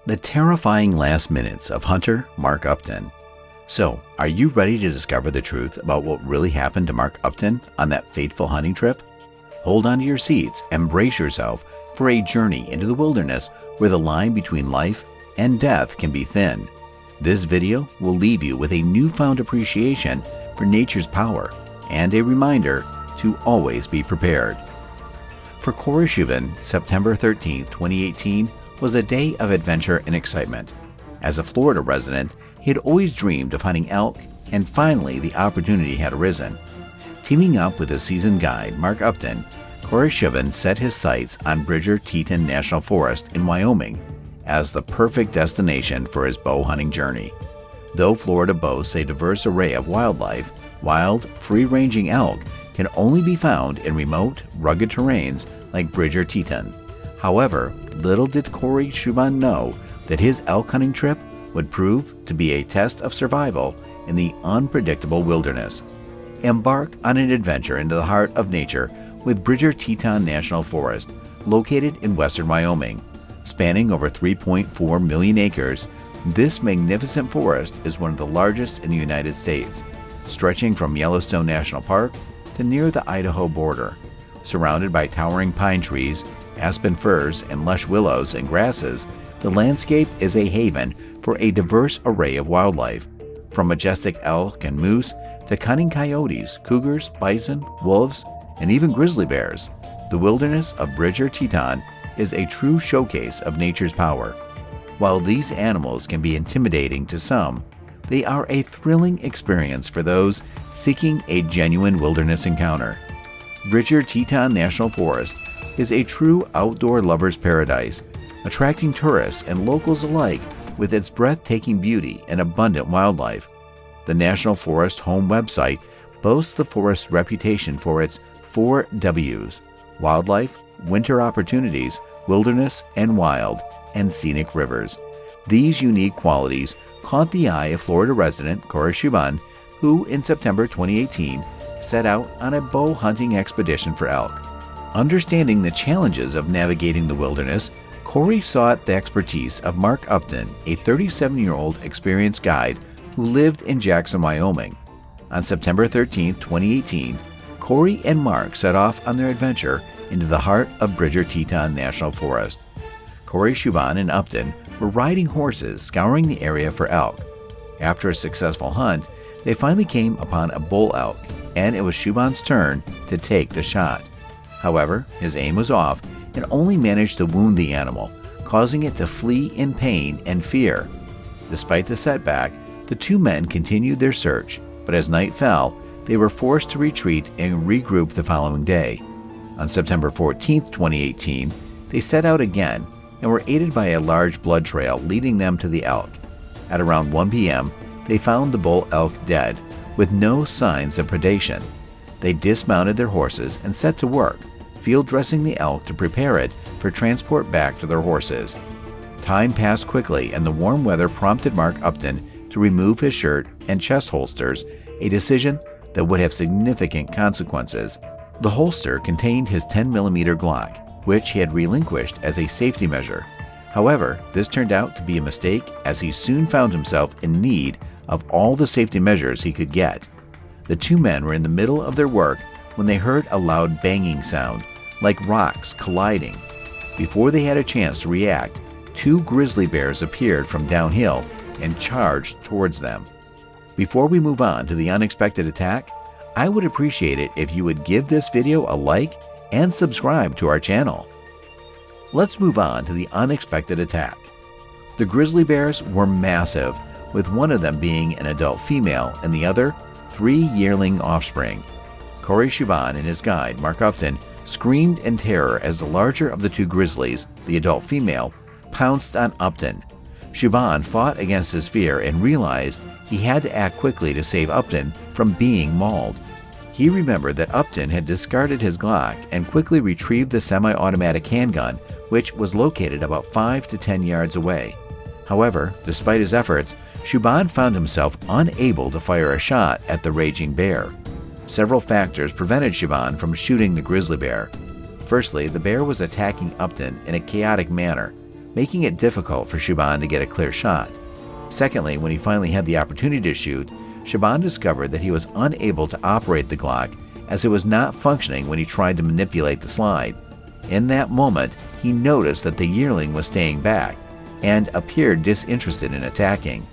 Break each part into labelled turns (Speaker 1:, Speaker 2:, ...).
Speaker 1: The terrifying last minutes of hunter Mark Uptain. So, are you ready to discover the truth about what really happened to Mark Uptain on that fateful hunting trip? Hold on to your seats and brace yourself for a journey into the wilderness where the line between life and death can be thin. This video will leave you with a newfound appreciation for nature's power and a reminder to always be prepared. For Corey Chubon, September 13, 2018 was a day of adventure and excitement. As a Florida resident, he had always dreamed of hunting elk, and finally the opportunity had arisen. Teaming up with his seasoned guide, Mark Uptain, Corey Chubon set his sights on Bridger Teton National Forest in Wyoming as the perfect destination for his bow hunting journey. Though Florida boasts a diverse array of wildlife, wild, free-ranging elk can only be found in remote, rugged terrains like Bridger Teton. However, little did Corey Chubon know that his elk hunting trip would prove to be a test of survival in the unpredictable wilderness. Embark on an adventure into the heart of nature with Bridger Teton National Forest, located in western Wyoming. Spanning over 3.4 million acres, this magnificent forest is one of the largest in the United States, stretching from Yellowstone National Park to near the Idaho border. Surrounded by towering pine trees, aspen firs, and lush willows and grasses, the landscape is a haven for a diverse array of wildlife. From majestic elk and moose to cunning coyotes, cougars, bison, wolves, and even grizzly bears, the wilderness of Bridger Teton is a true showcase of nature's power. While these animals can be intimidating to some, they are a thrilling experience for those seeking a genuine wilderness encounter. Bridger Teton National Forest is a true outdoor lover's paradise, attracting tourists and locals alike with its breathtaking beauty and abundant wildlife. The National Forest Home website boasts the forest's reputation for its 4 W's: wildlife, winter opportunities, wilderness, and wild, and scenic rivers. These unique qualities caught the eye of Florida resident Corey Chubon, who in September 2018 set out on a bow hunting expedition for elk. Understanding the challenges of navigating the wilderness, Corey sought the expertise of Mark Uptain, a 37-year-old experienced guide who lived in Jackson, Wyoming. On September 13, 2018, Corey and Mark set off on their adventure into the heart of Bridger Teton National Forest. Corey Chubon and Uptain were riding horses scouring the area for elk. After a successful hunt, they finally came upon a bull elk, and it was Chubon's turn to take the shot. However, his aim was off and only managed to wound the animal, causing it to flee in pain and fear. Despite the setback, the two men continued their search, but as night fell, they were forced to retreat and regroup the following day. On September 14, 2018, they set out again and were aided by a large blood trail leading them to the elk. At around 1 p.m., they found the bull elk dead, with no signs of predation. They dismounted their horses and set to work, field dressing the elk to prepare it for transport back to their horses. Time passed quickly, and the warm weather prompted Mark Uptain to remove his shirt and chest holsters, a decision that would have significant consequences. The holster contained his 10mm Glock, which he had relinquished as a safety measure. However, this turned out to be a mistake, as he soon found himself in need of all the safety measures he could get. The two men were in the middle of their work when they heard a loud banging sound, like rocks colliding. Before they had a chance to react, 2 grizzly bears appeared from downhill and charged towards them. Before we move on to the unexpected attack, I would appreciate it if you would give this video a like and subscribe to our channel. Let's move on to the unexpected attack. The grizzly bears were massive, with one of them being an adult female and the other 3 yearling offspring. Corey Chubon and his guide, Mark Uptain, screamed in terror as the larger of the 2 grizzlies, the adult female, pounced on Uptain. Chubon fought against his fear and realized he had to act quickly to save Uptain from being mauled. He remembered that Uptain had discarded his Glock and quickly retrieved the semi-automatic handgun, which was located about 5 to 10 yards away. However, despite his efforts, Chubon found himself unable to fire a shot at the raging bear. Several factors prevented Chubon from shooting the grizzly bear. Firstly, the bear was attacking Uptain in a chaotic manner. making it difficult for Chubon to get a clear shot. Secondly, when he finally had the opportunity to shoot, Chubon discovered that he was unable to operate the Glock as it was not functioning when he tried to manipulate the slide. In that moment, he noticed that the yearling was staying back and appeared disinterested in attacking.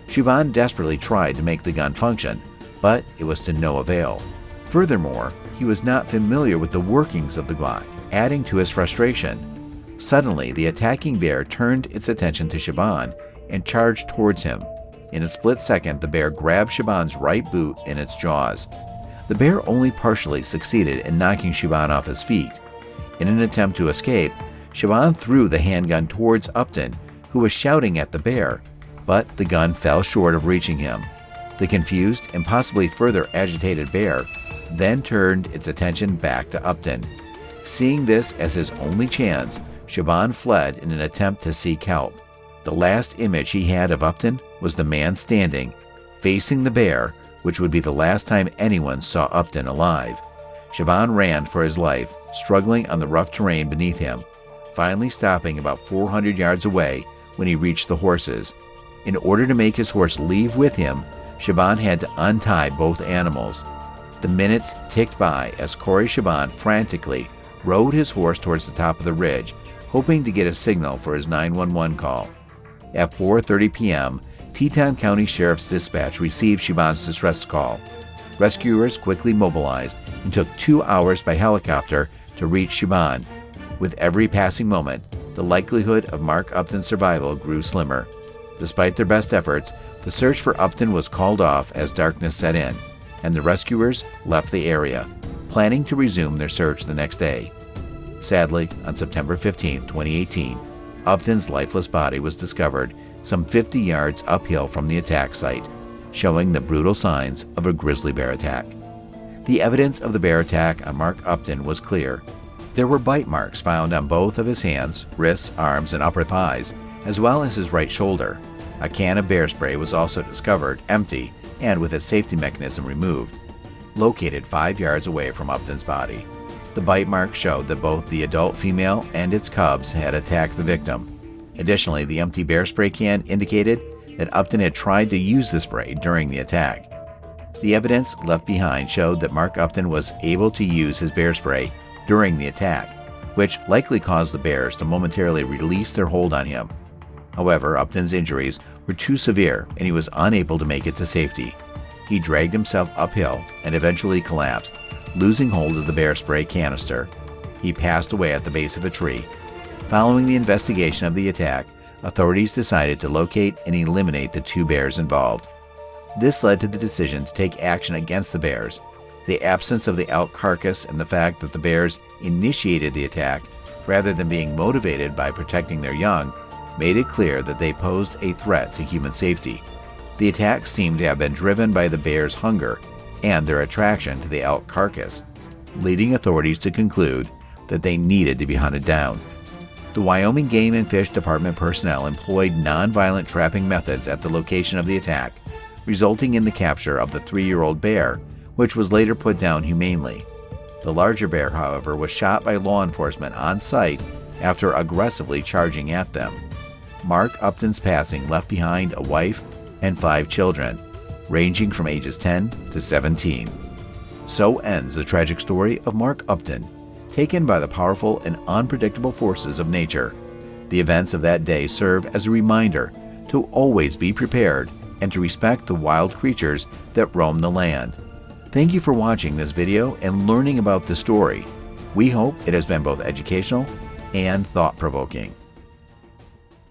Speaker 1: Chubon desperately tried to make the gun function, but it was to no avail. Furthermore, he was not familiar with the workings of the Glock, adding to his frustration. Suddenly, the attacking bear turned its attention to Chubon and charged towards him. In a split second, the bear grabbed Chubon's right boot in its jaws. The bear only partially succeeded in knocking Chubon off his feet. In an attempt to escape, Chubon threw the handgun towards Uptain, who was shouting at the bear, but the gun fell short of reaching him. The confused and possibly further agitated bear then turned its attention back to Uptain. Seeing this as his only chance, Chubon fled in an attempt to seek help. The last image he had of Uptain was the man standing, facing the bear, which would be the last time anyone saw Uptain alive. Chubon ran for his life, struggling on the rough terrain beneath him, finally stopping about 400 yards away when he reached the horses. In order to make his horse leave with him, Chubon had to untie both animals. The minutes ticked by as Corey Chubon frantically rode his horse towards the top of the ridge, hoping to get a signal for his 911 call. At 4:30 p.m., Teton County Sheriff's Dispatch received Chubon's distress call. Rescuers quickly mobilized and took 2 hours by helicopter to reach Chubon. With every passing moment, the likelihood of Mark Uptain's survival grew slimmer. Despite their best efforts, the search for Uptain was called off as darkness set in, and the rescuers left the area, planning to resume their search the next day. Sadly, on September 15, 2018, Uptain's lifeless body was discovered some 50 yards uphill from the attack site, showing the brutal signs of a grizzly bear attack. The evidence of the bear attack on Mark Uptain was clear. There were bite marks found on both of his hands, wrists, arms, and upper thighs, as well as his right shoulder. A can of bear spray was also discovered, empty, and with its safety mechanism removed, located 5 yards away from Uptain's body. The bite marks showed that both the adult female and its cubs had attacked the victim. Additionally, the empty bear spray can indicated that Uptain had tried to use the spray during the attack. The evidence left behind showed that Mark Uptain was able to use his bear spray during the attack, which likely caused the bears to momentarily release their hold on him. However, Uptain's injuries were too severe and he was unable to make it to safety. He dragged himself uphill and eventually collapsed, losing hold of the bear spray canister. He passed away at the base of a tree. Following the investigation of the attack, authorities decided to locate and eliminate the 2 bears involved. This led to the decision to take action against the bears. The absence of the elk carcass and the fact that the bears initiated the attack rather than being motivated by protecting their young made it clear that they posed a threat to human safety. The attack seemed to have been driven by the bears' hunger and their attraction to the elk carcass, leading authorities to conclude that they needed to be hunted down. The Wyoming Game and Fish Department personnel employed nonviolent trapping methods at the location of the attack, resulting in the capture of the 3-year-old bear, which was later put down humanely. The larger bear, however, was shot by law enforcement on site after aggressively charging at them. Mark Uptain's passing left behind a wife and 5 children, ranging from ages 10 to 17. So ends the tragic story of Mark Uptain, taken by the powerful and unpredictable forces of nature. The events of that day serve as a reminder to always be prepared and to respect the wild creatures that roam the land. Thank you for watching this video and learning about the story. We hope it has been both educational and thought-provoking.